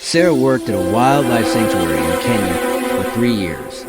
Sarah worked at a wildlife sanctuary in Kenya for 3 years.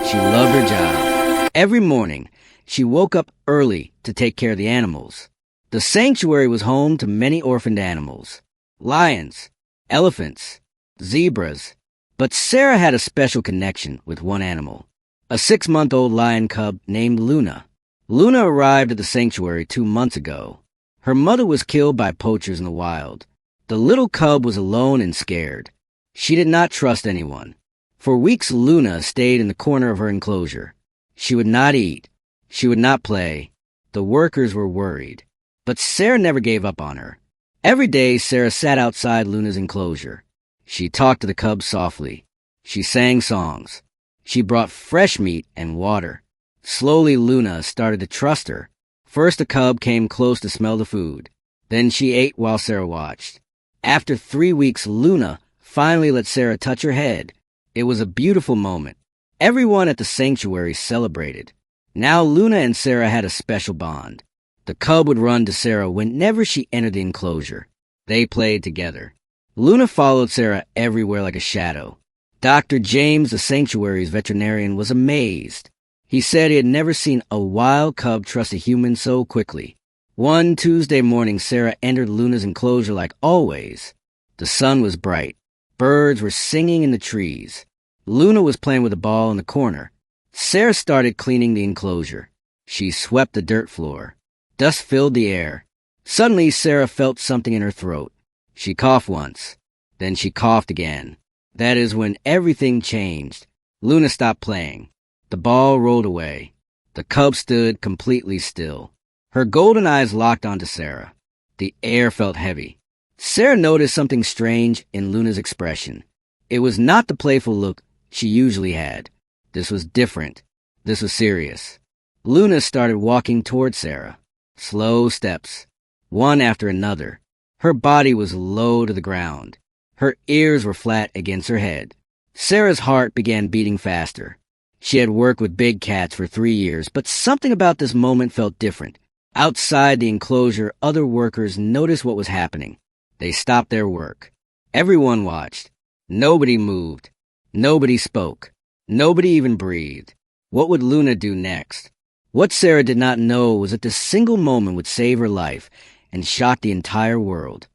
She loved her job. Every morning, she woke up early to take care of the animals. The sanctuary was home to many orphaned animals: lions, elephants, zebras. But Sarah had a special connection with one animal, a 6-month-old lion cub named Luna. Luna arrived at the sanctuary 2 months ago. Her mother was killed by poachers in the wild. The little cub was alone and scared. She did not trust anyone. For weeks, Luna stayed in the corner of her enclosure. She would not eat. She would not play. The workers were worried. But Sarah never gave up on her. Every day, Sarah sat outside Luna's enclosure. She talked to the cub softly. She sang songs. She brought fresh meat and water. Slowly, Luna started to trust her. First, the cub came close to smell the food. Then she ate while Sarah watched. After 3 weeks, Luna finally let Sarah touch her head. It was a beautiful moment. Everyone at the sanctuary celebrated. Now Luna and Sarah had a special bond. The cub would run to Sarah whenever she entered the enclosure. They played together. Luna followed Sarah everywhere like a shadow. Dr. James, the sanctuary's veterinarian, was amazed. He said he had never seen a wild cub trust a human so quickly. One Tuesday morning, Sarah entered Luna's enclosure like always. The sun was bright. Birds were singing in the trees. Luna was playing with a ball in the corner. Sarah started cleaning the enclosure. She swept the dirt floor. Dust filled the air. Suddenly, Sarah felt something in her throat. She coughed once. Then she coughed again. That is when everything changed. Luna stopped playing. The ball rolled away. The cub stood completely still. Her golden eyes locked onto Sarah. The air felt heavy. Sarah noticed something strange in Luna's expression. It was not the playful look she usually had. This was different. This was serious. Luna started walking toward Sarah. Slow steps, one after another. Her body was low to the ground. Her ears were flat against her head. Sarah's heart began beating faster. She had worked with big cats for 3 years, but something about this moment felt different. Outside the enclosure, other workers noticed what was happening. They stopped their work. Everyone watched. Nobody moved. Nobody spoke. Nobody even breathed. What would Luna do next? What Sarah did not know was that this single moment would save her life and shock the entire world.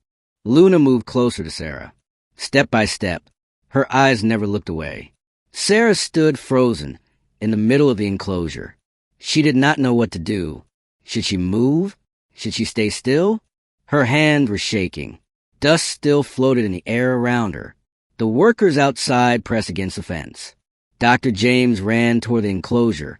Luna moved closer to Sarah. Step by step, her eyes never looked away. Sarah stood frozen in the middle of the enclosure. She did not know what to do. Should she move? Should she stay still? Her hands were shaking. Dust still floated in the air around her. The workers outside pressed against the fence. Dr. James ran toward the enclosure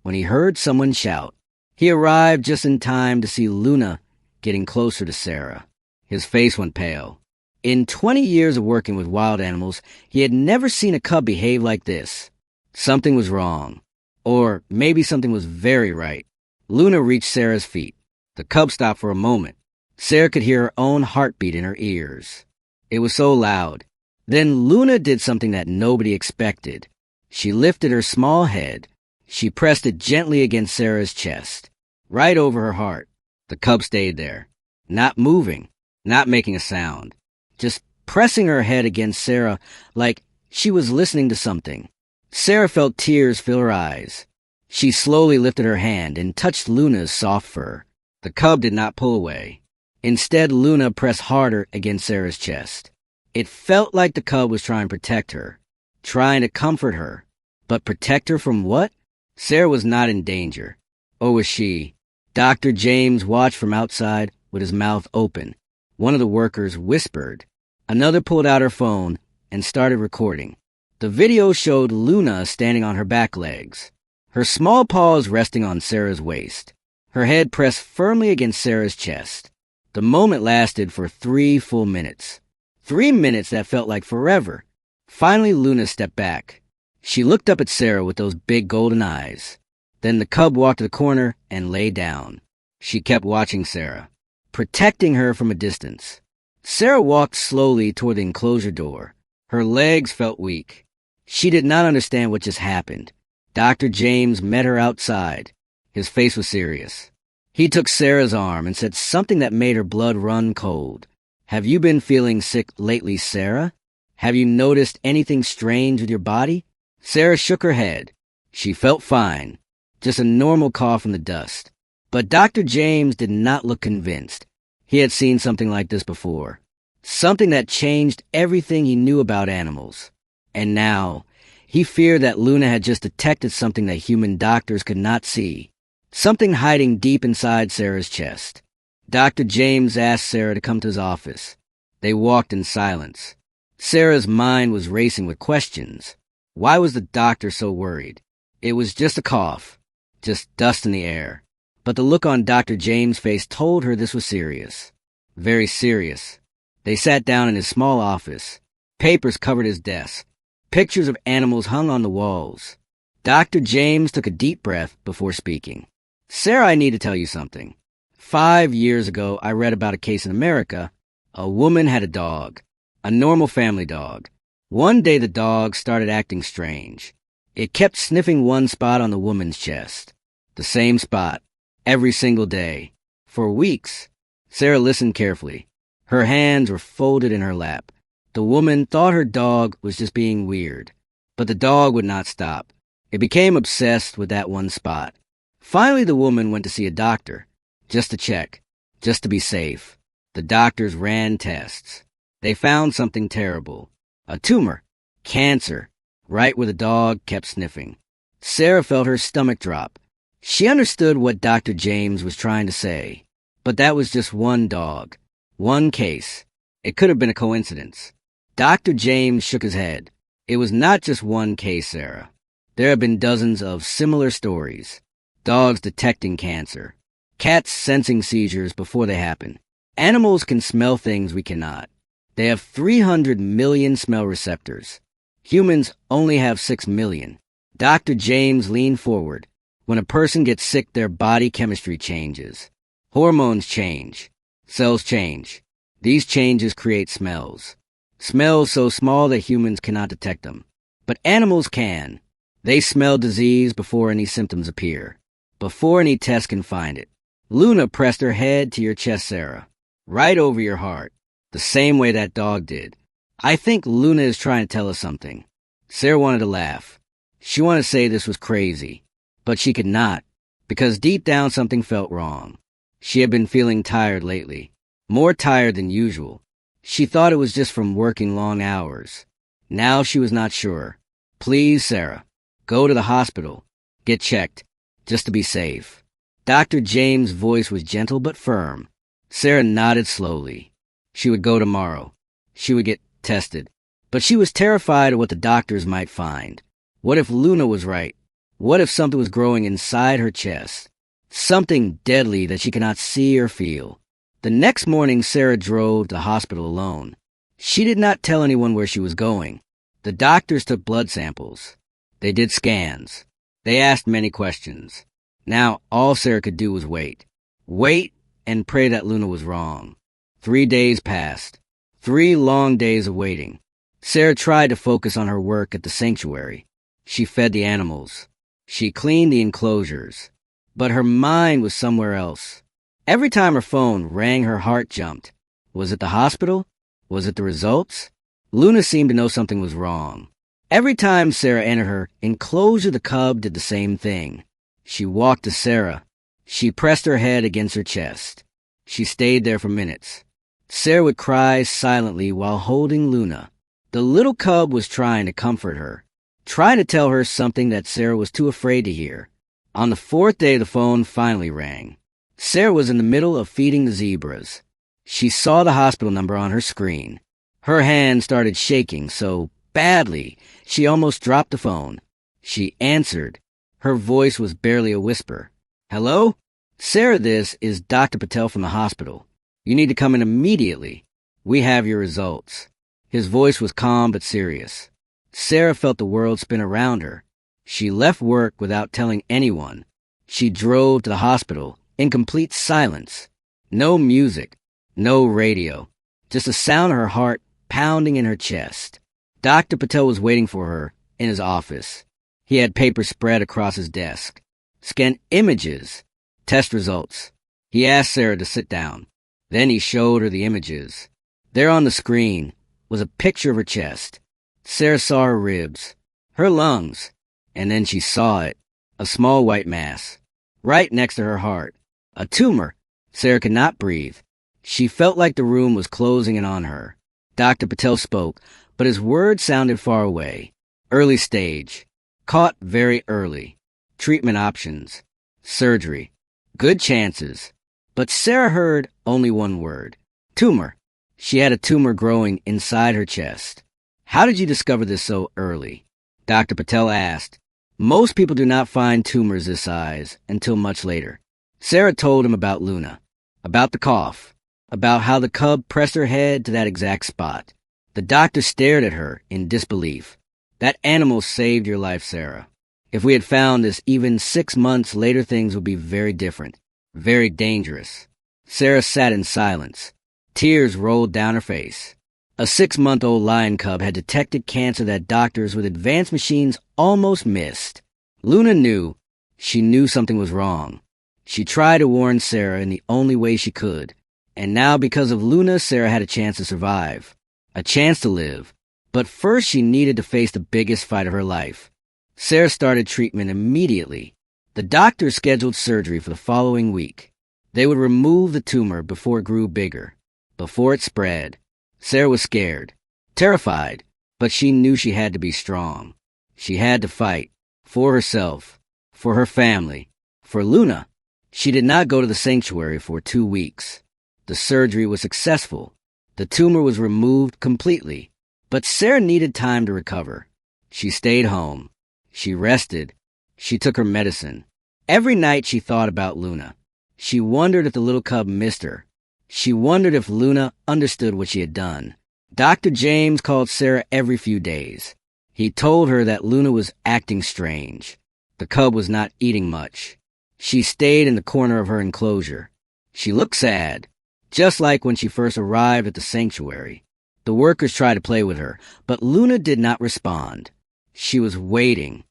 when he heard someone shout. He arrived just in time to see Luna getting closer to Sarah. His face went pale. In 20 years of working with wild animals, he had never seen a cub behave like this. Something was wrong. Or maybe something was very right. Luna reached Sarah's feet. The cub stopped for a moment. Sarah could hear her own heartbeat in her ears. It was so loud. Then Luna did something that nobody expected. She lifted her small head. She pressed it gently against Sarah's chest, right over her heart. The cub stayed there, not moving, not making a sound, just pressing her head against Sarah like she was listening to something. Sarah felt tears fill her eyes. She slowly lifted her hand and touched Luna's soft fur. The cub did not pull away. Instead, Luna pressed harder against Sarah's chest. It felt like the cub was trying to protect her, trying to comfort her. But protect her from what? Sarah was not in danger. Or was she? Dr. James watched from outside with his mouth open. One of the workers whispered. Another pulled out her phone and started recording. The video showed Luna standing on her back legs, her small paws resting on Sarah's waist, her head pressed firmly against Sarah's chest. The moment lasted for 3 full minutes. 3 minutes that felt like forever. Finally, Luna stepped back. She looked up at Sarah with those big golden eyes. Then the cub walked to the corner and lay down. She kept watching Sarah, protecting her from a distance. Sarah walked slowly toward the enclosure door. Her legs felt weak. She did not understand what just happened. Dr. James met her outside. His face was serious. He took Sarah's arm and said something that made her blood run cold. "Have you been feeling sick lately, Sarah?" Have you noticed anything strange with your body? Sarah shook her head. She felt fine. Just a normal cough from the dust. But Dr. James did not look convinced. He had seen something like this before. Something that changed everything he knew about animals. And now, he feared that Luna had just detected something that human doctors could not see. Something hiding deep inside Sarah's chest. Dr. James asked Sarah to come to his office. They walked in silence. Sarah's mind was racing with questions. Why was the doctor so worried? It was just a cough. Just dust in the air. But the look on Dr. James' face told her this was serious. Very serious. They sat down in his small office. Papers covered his desk. Pictures of animals hung on the walls. Dr. James took a deep breath before speaking. Sarah, I need to tell you something. 5 years ago, I read about a case in America. A woman had a dog. A normal family dog. One day the dog started acting strange. It kept sniffing one spot on the woman's chest. The same spot. Every single day. For weeks. Sarah listened carefully. Her hands were folded in her lap. The woman thought her dog was just being weird. But the dog would not stop. It became obsessed with that one spot. Finally, the woman went to see a doctor. Just to check. Just to be safe. The doctors ran tests. They found something terrible. A tumor. Cancer. Right where the dog kept sniffing. Sarah felt her stomach drop. She understood what Dr. James was trying to say. But that was just one dog. One case. It could have been a coincidence. Dr. James shook his head. It was not just one case, Sarah. There have been dozens of similar stories. Dogs detecting cancer. Cats sensing seizures before they happen. Animals can smell things we cannot. They have 300 million smell receptors. Humans only have 6 million. Dr. James leaned forward. When a person gets sick, their body chemistry changes. Hormones change. Cells change. These changes create smells. Smells so small that humans cannot detect them. But animals can. They smell disease before any symptoms appear. Before any test can find it. Luna pressed her head to your chest, Sarah. Right over your heart. The same way that dog did. I think Luna is trying to tell us something. Sarah wanted to laugh. She wanted to say this was crazy. But she could not. Because deep down something felt wrong. She had been feeling tired lately. More tired than usual. She thought it was just from working long hours. Now she was not sure. Please, Sarah. Go to the hospital. Get checked. Just to be safe. Dr. James' voice was gentle but firm. Sarah nodded slowly. She would go tomorrow. She would get tested. But she was terrified of what the doctors might find. What if Luna was right? What if something was growing inside her chest? Something deadly that she could not see or feel. The next morning, Sarah drove to the hospital alone. She did not tell anyone where she was going. The doctors took blood samples. They did scans. They asked many questions. Now, all Sarah could do was wait. Wait and pray that Luna was wrong. 3 days passed. 3 long days of waiting. Sarah tried to focus on her work at the sanctuary. She fed the animals. She cleaned the enclosures. But her mind was somewhere else. Every time her phone rang, her heart jumped. Was it the hospital? Was it the results? Luna seemed to know something was wrong. Every time Sarah entered her enclosure, the cub did the same thing. She walked to Sarah. She pressed her head against her chest. She stayed there for minutes. Sarah would cry silently while holding Luna. The little cub was trying to comfort her, trying to tell her something that Sarah was too afraid to hear. On the 4th day, the phone finally rang. Sarah was in the middle of feeding the zebras. She saw the hospital number on her screen. Her hand started shaking so badly, she almost dropped the phone. She answered. Her voice was barely a whisper. Hello? Sarah, this is Dr. Patel from the hospital. You need to come in immediately. We have your results. His voice was calm but serious. Sarah felt the world spin around her. She left work without telling anyone. She drove to the hospital in complete silence. No music, no radio, just the sound of her heart pounding in her chest. Dr. Patel was waiting for her in his office. He had papers spread across his desk. Scanned images, test results. He asked Sarah to sit down. Then he showed her the images. There on the screen, was a picture of her chest. Sarah saw her ribs, her lungs, and then she saw it, a small white mass, right next to her heart. A tumor. Sarah could not breathe. She felt like the room was closing in on her. Dr. Patel spoke, but his words sounded far away. Early stage. Caught very early. Treatment options. Surgery. Good chances. But Sarah heard only one word. Tumor. She had a tumor growing inside her chest. How did you discover this so early? Dr. Patel asked. Most people do not find tumors this size until much later. Sarah told him about Luna, about the cough, about how the cub pressed her head to that exact spot. The doctor stared at her in disbelief. That animal saved your life, Sarah. If we had found this even 6 months later, things would be very different, very dangerous. Sarah sat in silence. Tears rolled down her face. A 6-month-old lion cub had detected cancer that doctors with advanced machines almost missed. Luna knew. She knew something was wrong. She tried to warn Sarah in the only way she could. And now, because of Luna, Sarah had a chance to survive. A chance to live. But first, she needed to face the biggest fight of her life. Sarah started treatment immediately. The doctor scheduled surgery for the following week. They would remove the tumor before it grew bigger, before it spread. Sarah was scared, terrified, but she knew she had to be strong. She had to fight, for herself, for her family, for Luna. She did not go to the sanctuary for 2 weeks. The surgery was successful. The tumor was removed completely, but Sarah needed time to recover. She stayed home. She rested. She took her medicine. Every night she thought about Luna. She wondered if the little cub missed her. She wondered if Luna understood what she had done. Dr. James called Sarah every few days. He told her that Luna was acting strange. The cub was not eating much. She stayed in the corner of her enclosure. She looked sad, just like when she first arrived at the sanctuary. The workers tried to play with her, but Luna did not respond. She was waiting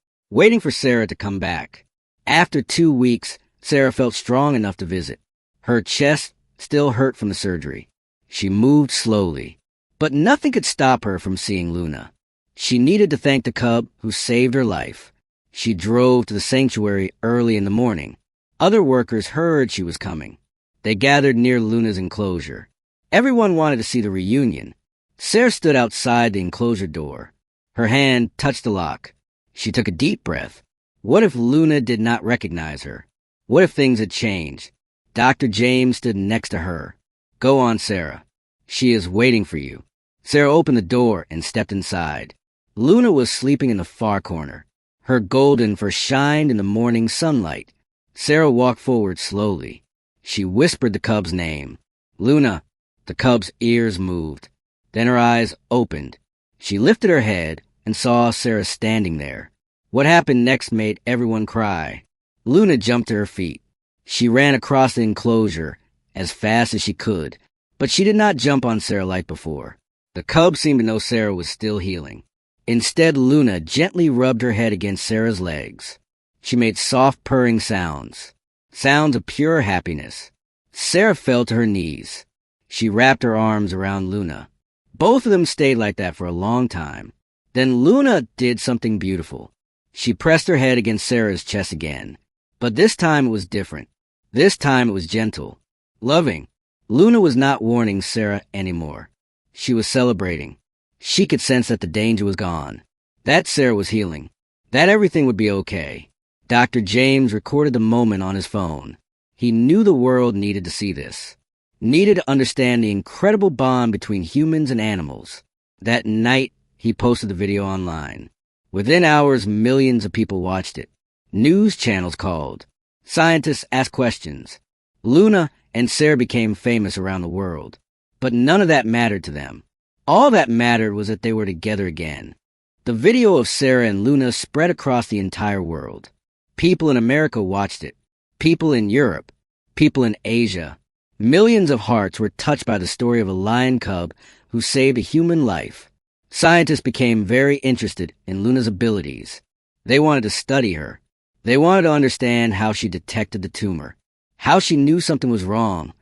for Sarah to come back. After 2 weeks, Sarah felt strong enough to visit. Her chest still hurt from the surgery. She moved slowly, but nothing could stop her from seeing Luna. She needed to thank the cub who saved her life. She drove to the sanctuary early in the morning. Other workers heard she was coming. They gathered near Luna's enclosure. Everyone wanted to see the reunion. Sarah stood outside the enclosure door. Her hand touched the lock. She took a deep breath. What if Luna did not recognize her? What if things had changed? Dr. James stood next to her. Go on, Sarah. She is waiting for you. Sarah opened the door and stepped inside. Luna was sleeping in the far corner. Her golden fur shined in the morning sunlight. Sarah walked forward slowly. She whispered the cub's name. Luna. The cub's ears moved. Then her eyes opened. She lifted her head and saw Sarah standing there. What happened next made everyone cry. Luna jumped to her feet. She ran across the enclosure as fast as she could, but she did not jump on Sarah like before. The cub seemed to know Sarah was still healing. Instead, Luna gently rubbed her head against Sarah's legs. She made soft purring sounds, sounds of pure happiness. Sarah fell to her knees. She wrapped her arms around Luna. Both of them stayed like that for a long time. Then Luna did something beautiful. She pressed her head against Sarah's chest again. But this time it was different. This time it was gentle, loving. Luna was not warning Sarah anymore. She was celebrating. She could sense that the danger was gone, that Sarah was healing, that everything would be okay. Dr. James recorded the moment on his phone. He knew the world needed to see this, needed to understand the incredible bond between humans and animals. That night, he posted the video online. Within hours, millions of people watched it. News channels called. Scientists asked questions. Luna and Sarah became famous around the world. But none of that mattered to them. All that mattered was that they were together again. The video of Sarah and Luna spread across the entire world. People in America watched it. People in Europe. People in Asia. Millions of hearts were touched by the story of a lion cub who saved a human life. Scientists became very interested in Luna's abilities. They wanted to study her. They wanted to understand how she detected the tumor, how she knew something was wrong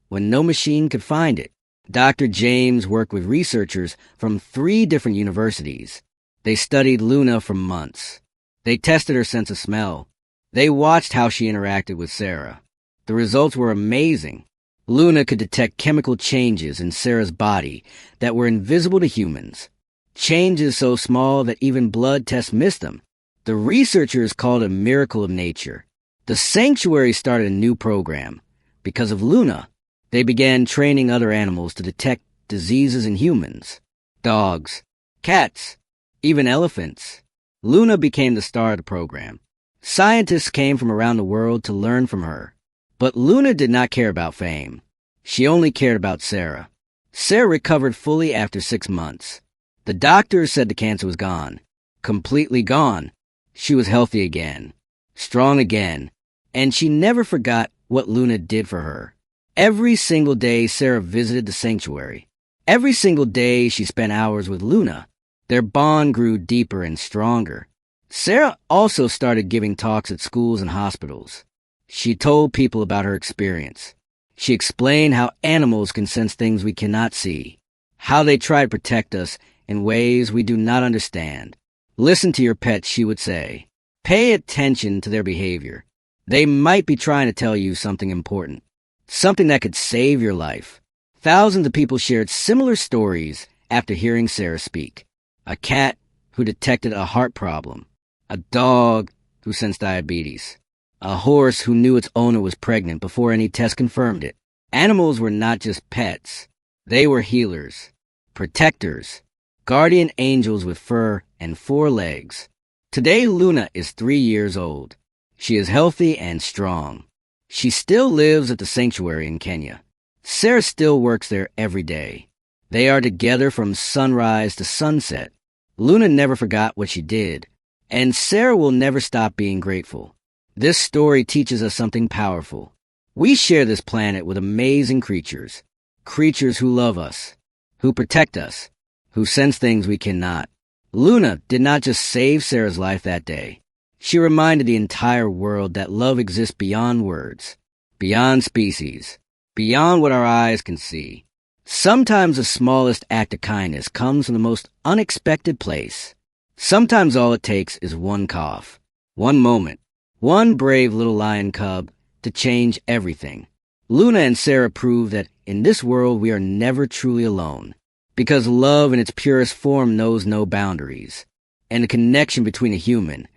when no machine could find it. Dr. James worked with researchers from 3 different universities. They studied Luna for months. They tested her sense of smell. They watched how she interacted with Sarah. The results were amazing. Luna could detect chemical changes in Sarah's body that were invisible to humans. Changes so small that even blood tests missed them. The researchers called it a miracle of nature. The sanctuary started a new program. Because of Luna, they began training other animals to detect diseases in humans. Dogs, cats, even elephants. Luna became the star of the program. Scientists came from around the world to learn from her. But Luna did not care about fame. She only cared about Sarah. Sarah recovered fully after 6 months. The doctors said the cancer was gone. Completely gone. She was healthy again. Strong again. And she never forgot what Luna did for her. Every single day Sarah visited the sanctuary. Every single day she spent hours with Luna. Their bond grew deeper and stronger. Sarah also started giving talks at schools and hospitals. She told people about her experience. She explained how animals can sense things we cannot see, how they try to protect us in ways we do not understand. Listen to your pets, she would say. Pay attention to their behavior. They might be trying to tell you something important, something that could save your life. Thousands of people shared similar stories after hearing Sarah speak. A cat who detected a heart problem, a dog who sensed diabetes, a horse who knew its owner was pregnant before any test confirmed it. Animals were not just pets. They were healers, protectors, guardian angels with fur and 4 legs. Today, Luna is 3 years old. She is healthy and strong. She still lives at the sanctuary in Kenya. Sarah still works there every day. They are together from sunrise to sunset. Luna never forgot what she did, and Sarah will never stop being grateful. This story teaches us something powerful. We share this planet with amazing creatures, creatures who love us, who protect us, who sense things we cannot. Luna did not just save Sarah's life that day. She reminded the entire world that love exists beyond words, beyond species, beyond what our eyes can see. Sometimes the smallest act of kindness comes from the most unexpected place. Sometimes all it takes is one cough, one moment, one brave little lion cub to change everything. Luna and Sarah prove that in this world we are never truly alone, because love in its purest form knows no boundaries, and the connection between a human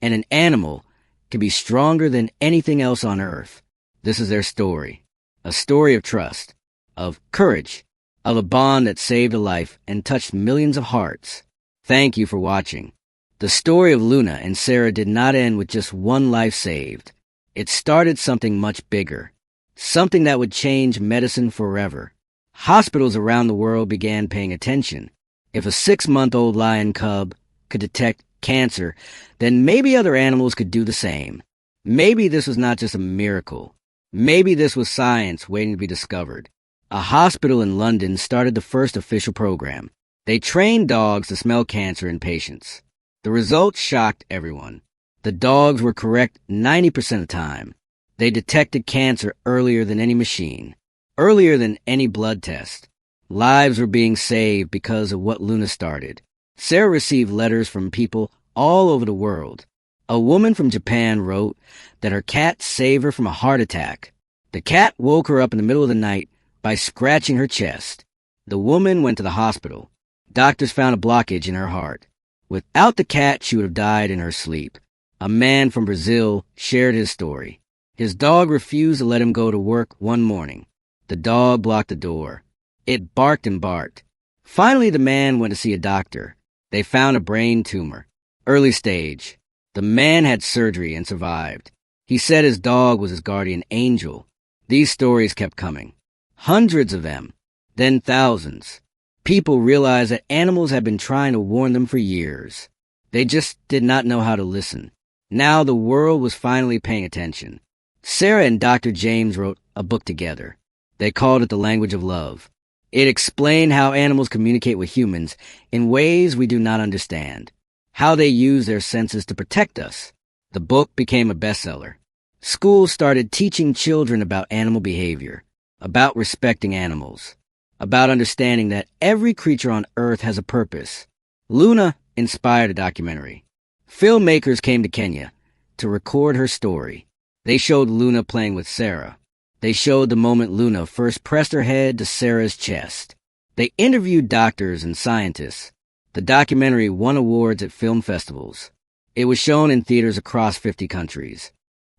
and an animal can be stronger than anything else on earth. This is their story, a story of trust, of courage, of a bond that saved a life and touched millions of hearts. Thank you for watching. The story of Luna and Sarah did not end with just one life saved. It started something much bigger, something that would change medicine forever. Hospitals around the world began paying attention. If a 6-month-old lion cub could detect cancer, then maybe other animals could do the same. Maybe this was not just a miracle. Maybe this was science waiting to be discovered. A hospital in London started the first official program. They trained dogs to smell cancer in patients. The results shocked everyone. The dogs were correct 90% of the time. They detected cancer earlier than any machine, earlier than any blood test. Lives were being saved because of what Luna started. Sarah received letters from people all over the world. A woman from Japan wrote that her cat saved her from a heart attack. The cat woke her up in the middle of the night by scratching her chest. The woman went to the hospital. Doctors found a blockage in her heart. Without the cat, she would have died in her sleep. A man from Brazil shared his story. His dog refused to let him go to work one morning. The dog blocked the door. It barked and barked. Finally, the man went to see a doctor. They found a brain tumor, early stage. The man had surgery and survived. He said his dog was his guardian angel. These stories kept coming. Hundreds of them, then thousands. People realized that animals had been trying to warn them for years. They just did not know how to listen. Now the world was finally paying attention. Sarah and Dr. James wrote a book together. They called it The Language of Love. It explained how animals communicate with humans in ways we do not understand, how they use their senses to protect us. The book became a bestseller. Schools started teaching children about animal behavior, about respecting animals, about understanding that every creature on Earth has a purpose. Luna inspired a documentary. Filmmakers came to Kenya to record her story. They showed Luna playing with Sarah. They showed the moment Luna first pressed her head to Sarah's chest. They interviewed doctors and scientists. The documentary won awards at film festivals. It was shown in theaters across 50 countries.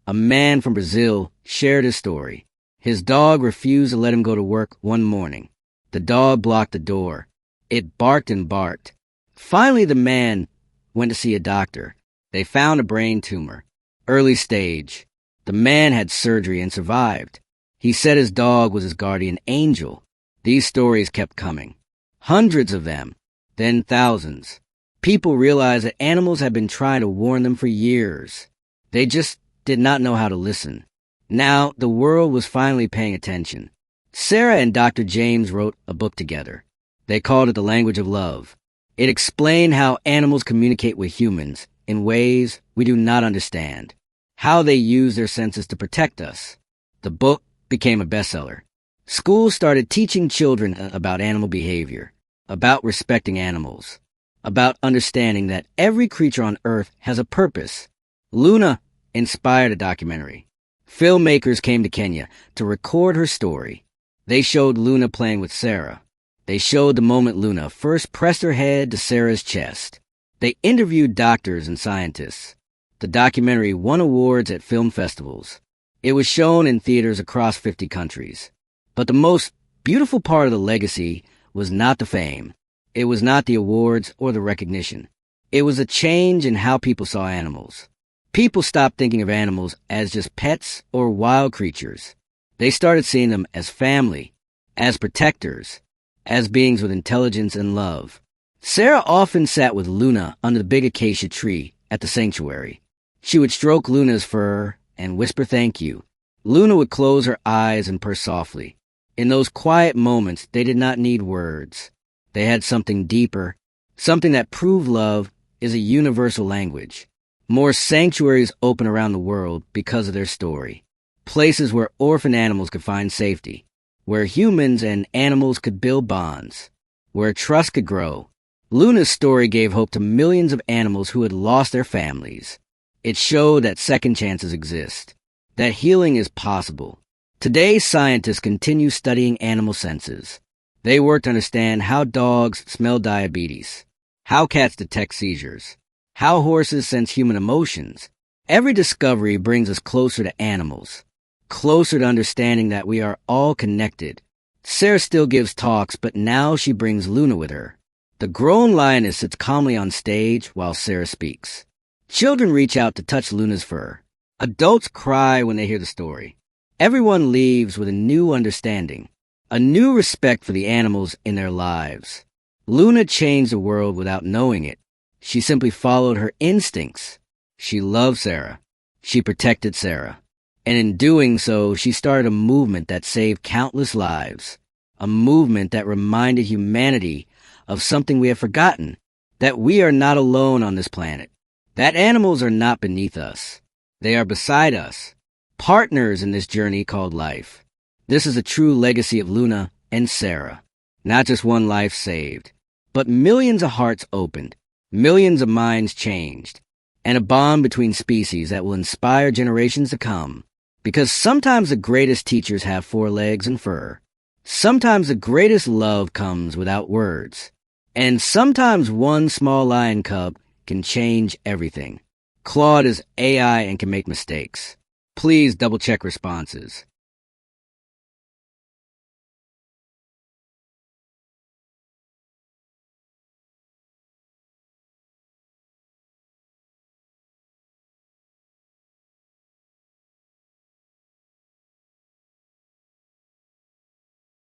A man from Brazil shared his story. His dog refused to let him go to work one morning. The dog blocked the door. It barked and barked. Finally, the man went to see a doctor. They found a brain tumor. Early stage. The man had surgery and survived. He said his dog was his guardian angel. These stories kept coming. Hundreds of them. Then thousands. People realized that animals had been trying to warn them for years. They just did not know how to listen. Now, the world was finally paying attention. Sarah and Dr. James wrote a book together. They called it The Language of Love. It explained how animals communicate with humans in ways we do not understand, how they use their senses to protect us. The book became a bestseller. Schools started teaching children about animal behavior, about respecting animals, about understanding that every creature on Earth has a purpose. Luna inspired a documentary. Filmmakers came to Kenya to record her story. They showed Luna playing with Sarah. They showed the moment Luna first pressed her head to Sarah's chest. They interviewed doctors and scientists. The documentary won awards at film festivals. It was shown in theaters across 50 countries. But the most beautiful part of the legacy was not the fame. It was not the awards or the recognition. It was a change in how people saw animals. People stopped thinking of animals as just pets or wild creatures. They started seeing them as family, as protectors, as beings with intelligence and love. Sarah often sat with Luna under the big acacia tree at the sanctuary. She would stroke Luna's fur and whisper thank you. Luna would close her eyes and purr softly. In those quiet moments, they did not need words. They had something deeper, something that proved love is a universal language. More sanctuaries open around the world because of their story. Places where orphan animals could find safety, where humans and animals could build bonds, where trust could grow. Luna's story gave hope to millions of animals who had lost their families. It showed that second chances exist, that healing is possible. Today, scientists continue studying animal senses. They work to understand how dogs smell diabetes, how cats detect seizures, how horses sense human emotions. Every discovery brings us closer to animals, closer to understanding that we are all connected. Sarah still gives talks, but now she brings Luna with her. The grown lioness sits calmly on stage while Sarah speaks. Children reach out to touch Luna's fur. Adults cry when they hear the story. Everyone leaves with a new understanding, a new respect for the animals in their lives. Luna changed the world without knowing it. She simply followed her instincts. She loved Sarah. She protected Sarah. And in doing so, she started a movement that saved countless lives. A movement that reminded humanity of something we have forgotten, that we are not alone on this planet, that animals are not beneath us. They are beside us, partners in this journey called life. This is a true legacy of Luna and Sarah. Not just one life saved, but millions of hearts opened, millions of minds changed, and a bond between species that will inspire generations to come. Because sometimes the greatest teachers have 4 legs and fur. Sometimes the greatest love comes without words. And sometimes one small lion cub can change everything. Claude is AI and can make mistakes. Please double-check responses.